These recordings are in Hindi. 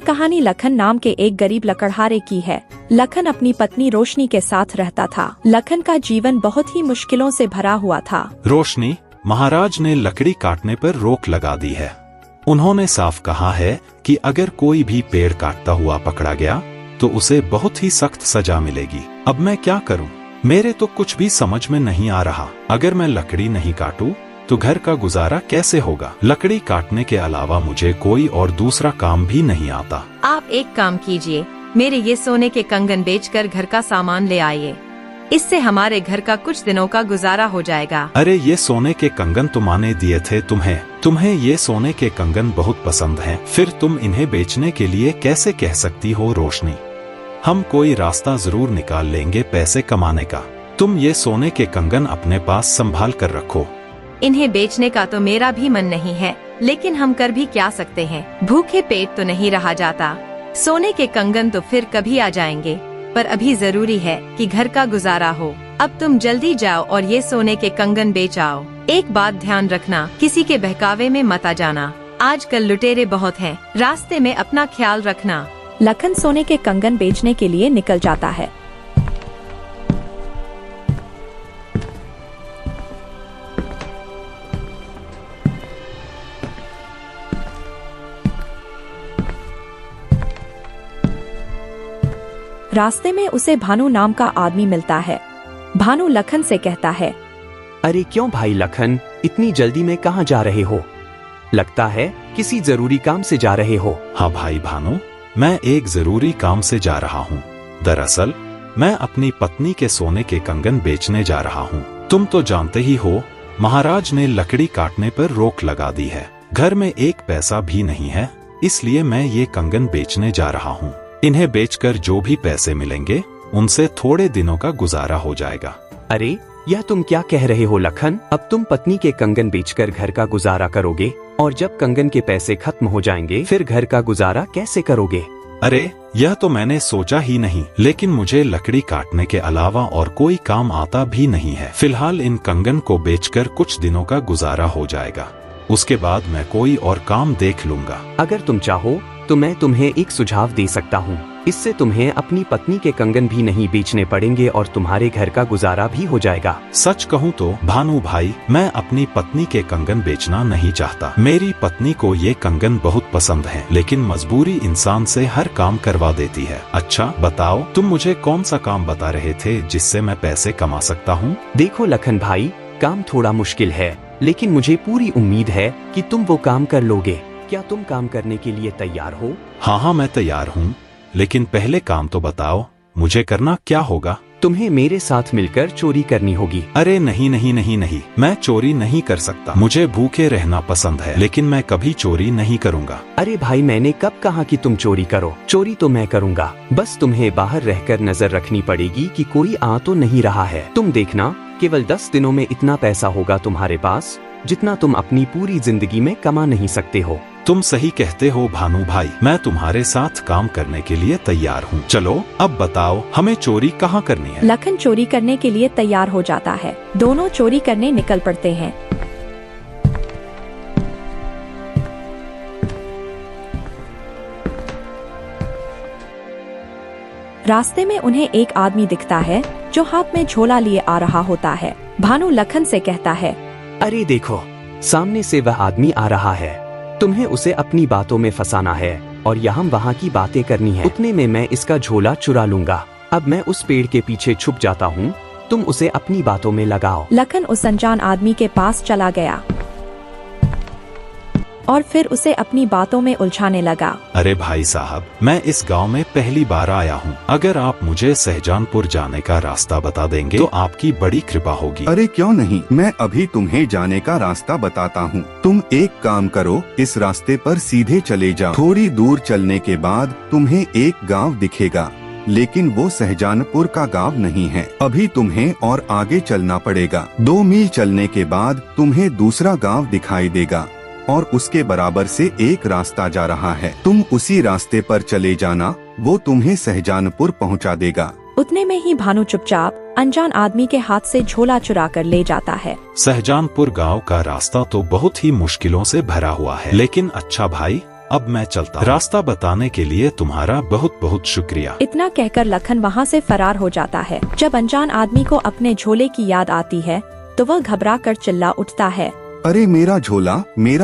कहानी लखन नाम के एक गरीब लकड़हारे की है। लखन अपनी पत्नी रोशनी के साथ रहता था। लखन का जीवन बहुत ही मुश्किलों से भरा हुआ था। रोशनी, महाराज ने लकड़ी काटने पर रोक लगा दी है। उन्होंने साफ कहा है कि अगर कोई भी पेड़ काटता हुआ पकड़ा गया तो उसे बहुत ही सख्त सजा मिलेगी। अब मैं क्या करूं? मेरे तो कुछ भी समझ में नहीं आ रहा। अगर मैं लकड़ी नहीं काटूं तो घर का गुजारा कैसे होगा? लकड़ी काटने के अलावा मुझे कोई और दूसरा काम भी नहीं आता। आप एक काम कीजिए, मेरे ये सोने के कंगन बेचकर घर का सामान ले आइए। इससे हमारे घर का कुछ दिनों का गुजारा हो जाएगा। अरे ये सोने के कंगन तुमने दिए थे। तुम्हें ये सोने के कंगन बहुत पसंद हैं। फिर तुम इन्हें बेचने के लिए कैसे कह सकती हो रोशनी? हम कोई रास्ता जरूर निकाल लेंगे पैसे कमाने का। तुम ये सोने के कंगन अपने पास संभाल कर रखो। इन्हें बेचने का तो मेरा भी मन नहीं है, लेकिन हम कर भी क्या सकते हैं? भूखे पेट तो नहीं रहा जाता। सोने के कंगन तो फिर कभी आ जाएंगे, पर अभी जरूरी है कि घर का गुजारा हो। अब तुम जल्दी जाओ और ये सोने के कंगन बेच आओ। एक बात ध्यान रखना, किसी के बहकावे में मत आ जाना। आजकल लुटेरे बहुत हैं, रास्ते में अपना ख्याल रखना। लखन सोने के कंगन बेचने के लिए निकल जाता है। रास्ते में उसे भानु नाम का आदमी मिलता है। भानु लखन से कहता है, अरे क्यों भाई लखन, इतनी जल्दी में कहाँ जा रहे हो? लगता है किसी जरूरी काम से जा रहे हो। हाँ भाई भानु, मैं एक जरूरी काम से जा रहा हूँ। दरअसल मैं अपनी पत्नी के सोने के कंगन बेचने जा रहा हूँ। तुम तो जानते ही हो, महाराज ने लकड़ी काटने पर रोक लगा दी है। घर में एक पैसा भी नहीं है, इसलिए मैं ये कंगन बेचने जा रहा हूँ। इन्हें बेचकर जो भी पैसे मिलेंगे उनसे थोड़े दिनों का गुजारा हो जाएगा। अरे यह तुम क्या कह रहे हो लखन? अब तुम पत्नी के कंगन बेचकर घर का गुजारा करोगे, और जब कंगन के पैसे खत्म हो जाएंगे फिर घर का गुजारा कैसे करोगे? अरे यह तो मैंने सोचा ही नहीं, लेकिन मुझे लकड़ी काटने के अलावा और कोई काम आता भी नहीं है। फिलहाल इन कंगन को बेचकर कुछ दिनों का गुजारा हो जाएगा, उसके बाद मैं कोई और काम देख लूंगा। अगर तुम चाहो तो मैं तुम्हें एक सुझाव दे सकता हूँ। इससे तुम्हें अपनी पत्नी के कंगन भी नहीं बेचने पड़ेंगे और तुम्हारे घर का गुजारा भी हो जाएगा। सच कहूँ तो भानु भाई, मैं अपनी पत्नी के कंगन बेचना नहीं चाहता। मेरी पत्नी को ये कंगन बहुत पसंद है, लेकिन मजबूरी इंसान से हर काम करवा देती है। अच्छा बताओ, तुम मुझे कौन सा काम बता रहे थे जिससे मैं पैसे कमा सकता हूँ? देखो लखन भाई, काम थोड़ा मुश्किल है, लेकिन मुझे पूरी उम्मीद है कि तुम वो काम कर लोगे। क्या तुम काम करने के लिए तैयार हो? हाँ, मैं तैयार हूँ, लेकिन पहले काम तो बताओ, मुझे करना क्या होगा? तुम्हें मेरे साथ मिलकर चोरी करनी होगी। अरे नहीं, मैं चोरी नहीं कर सकता। मुझे भूखे रहना पसंद है, लेकिन मैं कभी चोरी नहीं करूँगा। अरे भाई, मैंने कब कहा कि तुम चोरी करो? चोरी तो मैं करूँगा, बस तुम्हें बाहर रहकर नजर रखनी पड़ेगी कि कोई आ तो नहीं रहा है। तुम देखना, केवल 10 दिनों में इतना पैसा होगा तुम्हारे पास जितना तुम अपनी पूरी जिंदगी में कमा नहीं सकते हो। तुम सही कहते हो भानु भाई, मैं तुम्हारे साथ काम करने के लिए तैयार हूँ। चलो अब बताओ, हमें चोरी कहाँ करनी है? लखन चोरी करने के लिए तैयार हो जाता है। दोनों चोरी करने निकल पड़ते हैं। रास्ते में उन्हें एक आदमी दिखता है जो हाथ में झोला लिए आ रहा होता है। भानु लखन से कहता है, अरे देखो, सामने से वह आदमी आ रहा है। तुम्हें उसे अपनी बातों में फंसाना है और यहाँ वहाँ की बातें करनी है। उतने में मैं इसका झोला चुरा लूंगा। अब मैं उस पेड़ के पीछे छुप जाता हूँ, तुम उसे अपनी बातों में लगाओ। लखन उस अनजान आदमी के पास चला गया और फिर उसे अपनी बातों में उलझाने लगा। अरे भाई साहब, मैं इस गांव में पहली बार आया हूँ। अगर आप मुझे सहजानपुर जाने का रास्ता बता देंगे तो आपकी बड़ी कृपा होगी। अरे क्यों नहीं, मैं अभी तुम्हें जाने का रास्ता बताता हूँ। तुम एक काम करो, इस रास्ते पर सीधे चले जाओ। थोड़ी दूर चलने के बाद तुम्हें एक गाँव दिखेगा, लेकिन वो सहजानपुर का गांव नहीं है। अभी तुम्हें और आगे चलना पड़ेगा। 2 मील चलने के बाद तुम्हें दूसरा गांव दिखाई देगा और उसके बराबर से एक रास्ता जा रहा है। तुम उसी रास्ते पर चले जाना, वो तुम्हें सहजानपुर पहुंचा देगा। उतने में ही भानु चुपचाप अनजान आदमी के हाथ से झोला चुरा कर ले जाता है। सहजानपुर गांव का रास्ता तो बहुत ही मुश्किलों से भरा हुआ है, लेकिन अच्छा भाई, अब मैं चलता हूँ। रास्ता बताने के लिए तुम्हारा बहुत बहुत शुक्रिया। इतना कहकर लखन वहाँ से फरार हो जाता है। जब अनजान आदमी को अपने झोले की याद आती है तो वह घबरा कर चिल्ला उठता है, अरे मेरा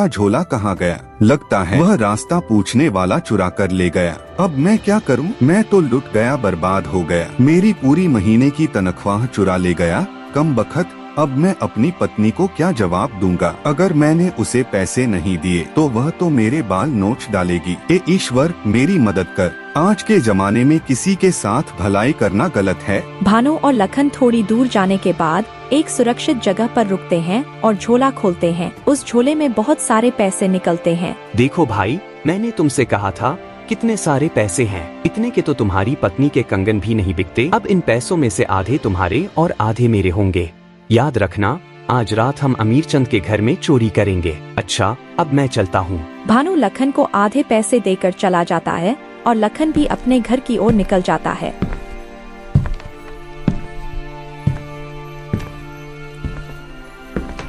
झोला कहाँ गया? लगता है वह रास्ता पूछने वाला चुरा कर ले गया। अब मैं क्या करूं? मैं तो लुट गया, बर्बाद हो गया। मेरी पूरी महीने की तनख्वाह चुरा ले गया, कम बखत। अब मैं अपनी पत्नी को क्या जवाब दूंगा? अगर मैंने उसे पैसे नहीं दिए तो वह तो मेरे बाल नोच डालेगी। ए ईश्वर, मेरी मदद कर। आज के जमाने में किसी के साथ भलाई करना गलत है। भानु और लखन थोड़ी दूर जाने के बाद एक सुरक्षित जगह पर रुकते हैं और झोला खोलते हैं। उस झोले में बहुत सारे पैसे निकलते हैं। देखो भाई, मैंने तुमसे कहा था कितने सारे पैसे हैं। इतने के तो तुम्हारी पत्नी के कंगन भी नहीं बिकते। अब इन पैसों में से आधे तुम्हारे और आधे मेरे होंगे। याद रखना, आज रात हम अमीर चंद के घर में चोरी करेंगे। अच्छा, अब मैं चलता हूँ। भानु लखन को आधे पैसे देकर चला जाता है और लखन भी अपने घर की ओर निकल जाता है।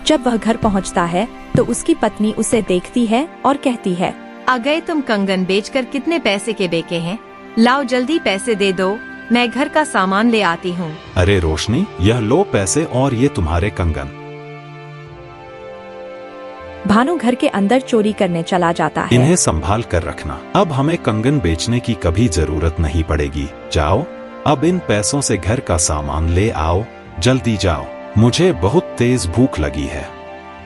जब वह घर पहुंचता है तो उसकी पत्नी उसे देखती है और कहती है, आ गए तुम कंगन बेचकर कितने पैसे के बेके हैं? लाओ जल्दी पैसे दे दो, मैं घर का सामान ले आती हूँ। अरे रोशनी, यह लो पैसे और ये तुम्हारे कंगन। भानु घर के अंदर चोरी करने चला जाता है। इन्हें संभाल कर रखना, अब हमें कंगन बेचने की कभी जरूरत नहीं पड़ेगी। जाओ, अब इन पैसों से घर का सामान ले आओ, जल्दी जाओ, मुझे बहुत तेज भूख लगी है।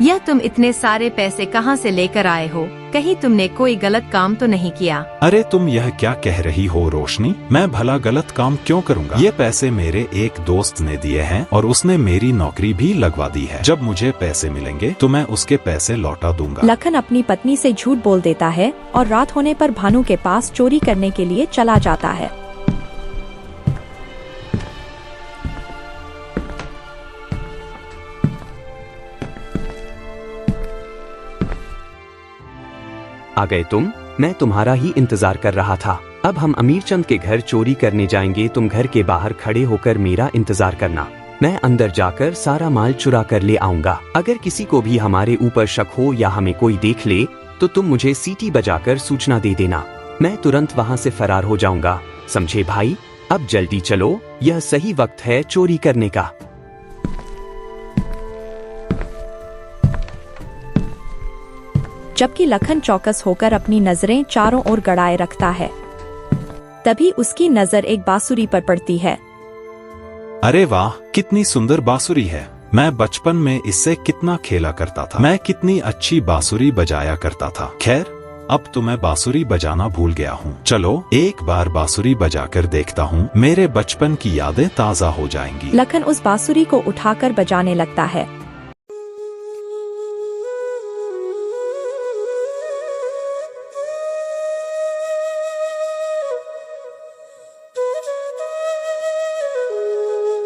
यह तुम इतने सारे पैसे कहाँ से लेकर आए हो? कहीं तुमने कोई गलत काम तो नहीं किया? अरे तुम यह क्या कह रही हो रोशनी? मैं भला गलत काम क्यों करूँगा? ये पैसे मेरे एक दोस्त ने दिए हैं और उसने मेरी नौकरी भी लगवा दी है। जब मुझे पैसे मिलेंगे तो मैं उसके पैसे लौटा दूंगा। लखन अपनी पत्नी से झूठ बोल देता है और रात होने पर भानु के पास चोरी करने के लिए चला जाता है। आ गए तुम? मैं तुम्हारा ही इंतजार कर रहा था। अब हम अमीर चंद के घर चोरी करने जाएंगे। तुम घर के बाहर खड़े होकर मेरा इंतजार करना। मैं अंदर जाकर सारा माल चुरा कर ले आऊंगा। अगर किसी को भी हमारे ऊपर शक हो या हमें कोई देख ले तो तुम मुझे सीटी बजाकर सूचना दे देना। मैं तुरंत वहाँ से फरार हो जाऊंगा। समझे भाई? अब जल्दी चलो, यह सही वक्त है चोरी करने का। जबकि लखन चौकस होकर अपनी नजरें चारों ओर गड़ाए रखता है, तभी उसकी नजर एक बांसुरी पर पड़ती है। अरे वाह, कितनी सुंदर बांसुरी है। मैं बचपन में इससे कितना खेला करता था। मैं कितनी अच्छी बांसुरी बजाया करता था। खैर, अब तो मैं बांसुरी बजाना भूल गया हूँ। चलो एक बार बांसुरी बजाकर देखता हूँ, मेरे बचपन की यादें ताज़ा हो जाएंगी। लखन उस बांसुरी को उठाकर बजाने लगता है।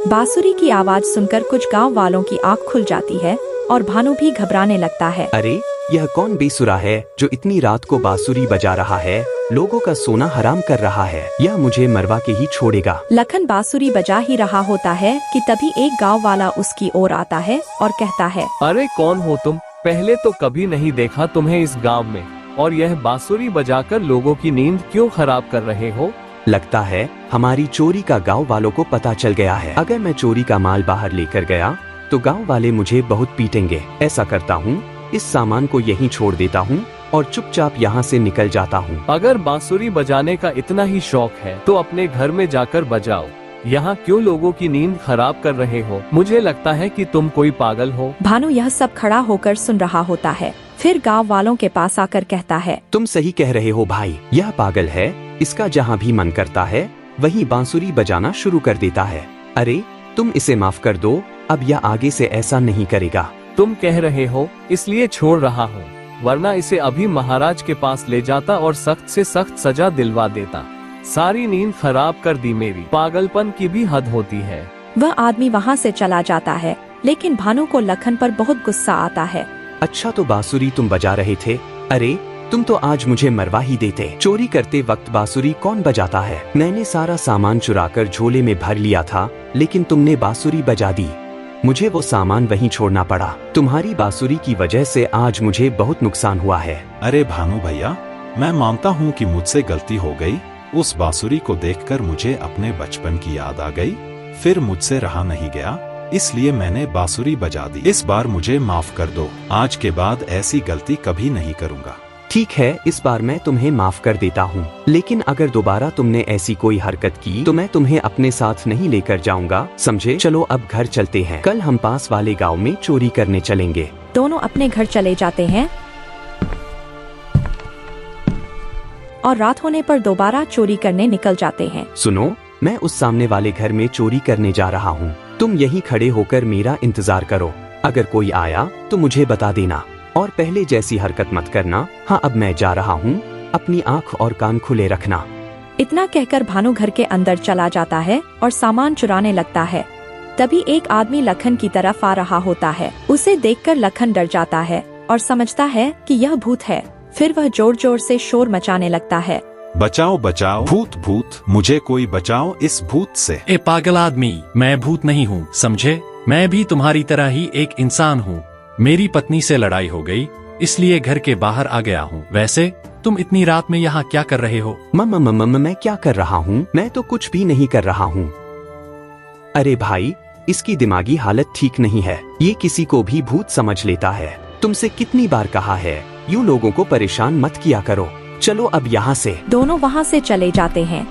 बांसुरी की आवाज सुनकर कुछ गांव वालों की आंख खुल जाती है और भानु भी घबराने लगता है। अरे, यह कौन बेसुरा है जो इतनी रात को बांसुरी बजा रहा है? लोगों का सोना हराम कर रहा है। यह मुझे मरवा के ही छोड़ेगा। लखन बांसुरी बजा ही रहा होता है कि तभी एक गांव वाला उसकी ओर आता है और कहता है, अरे कौन हो तुम? पहले तो कभी नहीं देखा तुम्हें इस गांव में, और यह बांसुरी बजाकर लोगों की नींद क्यों खराब कर रहे हो? लगता है हमारी चोरी का गांव वालों को पता चल गया है। अगर मैं चोरी का माल बाहर लेकर गया तो गांव वाले मुझे बहुत पीटेंगे। ऐसा करता हूँ, इस सामान को यहीं छोड़ देता हूँ और चुपचाप यहाँ से निकल जाता हूँ। अगर बांसुरी बजाने का इतना ही शौक है तो अपने घर में जाकर बजाओ। यहाँ क्यों लोगों की नींद खराब कर रहे हो? मुझे लगता है कि तुम कोई पागल हो। भानु यह सब खड़ा होकर सुन रहा होता है। फिर गांव वालों के पास आकर कहता है, तुम सही कह रहे हो भाई, यह पागल है। इसका जहाँ भी मन करता है वहीं बांसुरी बजाना शुरू कर देता है। अरे, तुम इसे माफ कर दो, अब यह आगे से ऐसा नहीं करेगा। तुम कह रहे हो इसलिए छोड़ रहा हूँ, वरना इसे अभी महाराज के पास ले जाता और सख्त से सख्त सजा दिलवा देता। सारी नींद खराब कर दी मेरी। पागलपन की भी हद होती है। वह आदमी वहाँ से चला जाता है, लेकिन भानु को लखन पर बहुत गुस्सा आता है। अच्छा, तो बांसुरी तुम बजा रहे थे? अरे, तुम तो आज मुझे मरवा ही देते। चोरी करते वक्त बांसुरी कौन बजाता है? मैंने सारा सामान चुराकर झोले में भर लिया था, लेकिन तुमने बांसुरी बजा दी। मुझे वो सामान वहीं छोड़ना पड़ा। तुम्हारी बांसुरी की वजह से आज मुझे बहुत नुकसान हुआ है। अरे भानु भैया, मैं मानता हूँ कि मुझसे गलती हो गई। उस बांसुरी को देखकर मुझे अपने बचपन की याद आ गई। फिर मुझसे रहा नहीं गया, इसलिए मैंने बांसुरी बजा दी। इस बार मुझे माफ कर दो। आज के बाद ऐसी गलती कभी नहीं करूँगा। ठीक है, इस बार मैं तुम्हें माफ कर देता हूँ, लेकिन अगर दोबारा तुमने ऐसी कोई हरकत की तो मैं तुम्हें अपने साथ नहीं लेकर जाऊंगा, समझे? चलो अब घर चलते हैं, कल हम पास वाले गांव में चोरी करने चलेंगे। दोनों अपने घर चले जाते हैं और रात होने पर दोबारा चोरी करने निकल जाते हैं। सुनो, मैं उस सामने वाले घर में चोरी करने जा रहा हूँ। तुम यहीं खड़े होकर मेरा इंतजार करो। अगर कोई आया तो मुझे बता देना और पहले जैसी हरकत मत करना। हाँ, अब मैं जा रहा हूँ, अपनी आँख और कान खुले रखना। इतना कहकर भानु घर के अंदर चला जाता है और सामान चुराने लगता है। तभी एक आदमी लखन की तरफ आ रहा होता है। उसे देखकर लखन डर जाता है और समझता है कि यह भूत है। फिर वह जोर जोर से शोर मचाने लगता है। बचाओ बचाओ, भूत भूत, मुझे कोई बचाओ इस भूत से। ए पागल आदमी, मैं भूत नहीं हूँ, समझे? मैं भी तुम्हारी तरह ही एक इंसान हूँ। मेरी पत्नी से लड़ाई हो गई, इसलिए घर के बाहर आ गया हूँ। वैसे तुम इतनी रात में यहाँ क्या कर रहे हो? मैं क्या कर रहा हूँ? मैं तो कुछ भी नहीं कर रहा हूँ। अरे भाई, इसकी दिमागी हालत ठीक नहीं है। ये किसी को भी भूत समझ लेता है। तुमसे कितनी बार कहा है, यूं लोगों को परेशान मत किया करो। चलो अब यहाँ से। दोनों वहाँ से चले जाते हैं।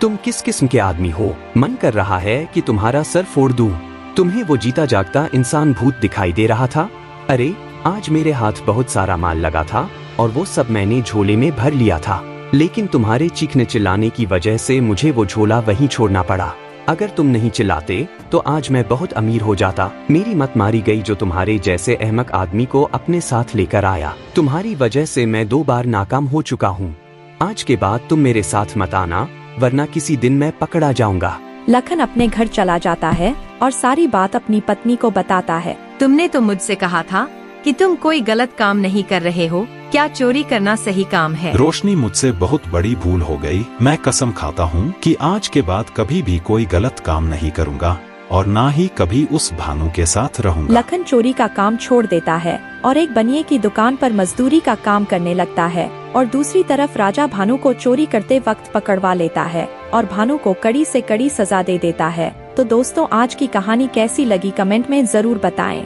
तुम किस किस्म के आदमी हो? मन कर रहा है कि तुम्हारा सर फोड़ दूं। तुम्हें वो जीता जागता इंसान भूत दिखाई दे रहा था? अरे, आज मेरे हाथ बहुत सारा माल लगा था और वो सब मैंने झोले में भर लिया था, लेकिन तुम्हारे चीखने चिल्लाने की वजह से मुझे वो झोला वहीं छोड़ना पड़ा। अगर तुम नहीं चिल्लाते तो आज मैं बहुत अमीर हो जाता। मेरी मत मारी गई जो तुम्हारे जैसे अहमक आदमी को अपने साथ लेकर आया। तुम्हारी वजह से मैं 2 बार नाकाम हो चुका हूँ। आज के बाद तुम मेरे साथ मत आना, वरना किसी दिन मैं पकड़ा जाऊंगा। लखन अपने घर चला जाता है और सारी बात अपनी पत्नी को बताता है। तुमने तो मुझसे कहा था कि तुम कोई गलत काम नहीं कर रहे हो। क्या चोरी करना सही काम है? रोशनी, मुझसे बहुत बड़ी भूल हो गई। मैं कसम खाता हूँ कि आज के बाद कभी भी कोई गलत काम नहीं करूँगा और ना ही कभी उस भानु के साथ रहूँगा। लखन चोरी का काम छोड़ देता है और एक बनिए की दुकान पर मजदूरी का काम करने लगता है और दूसरी तरफ राजा भानु को चोरी करते वक्त पकड़वा लेता है और भानु को कड़ी से कड़ी सजा दे देता है। तो दोस्तों, आज की कहानी कैसी लगी कमेंट में जरूर बताएं।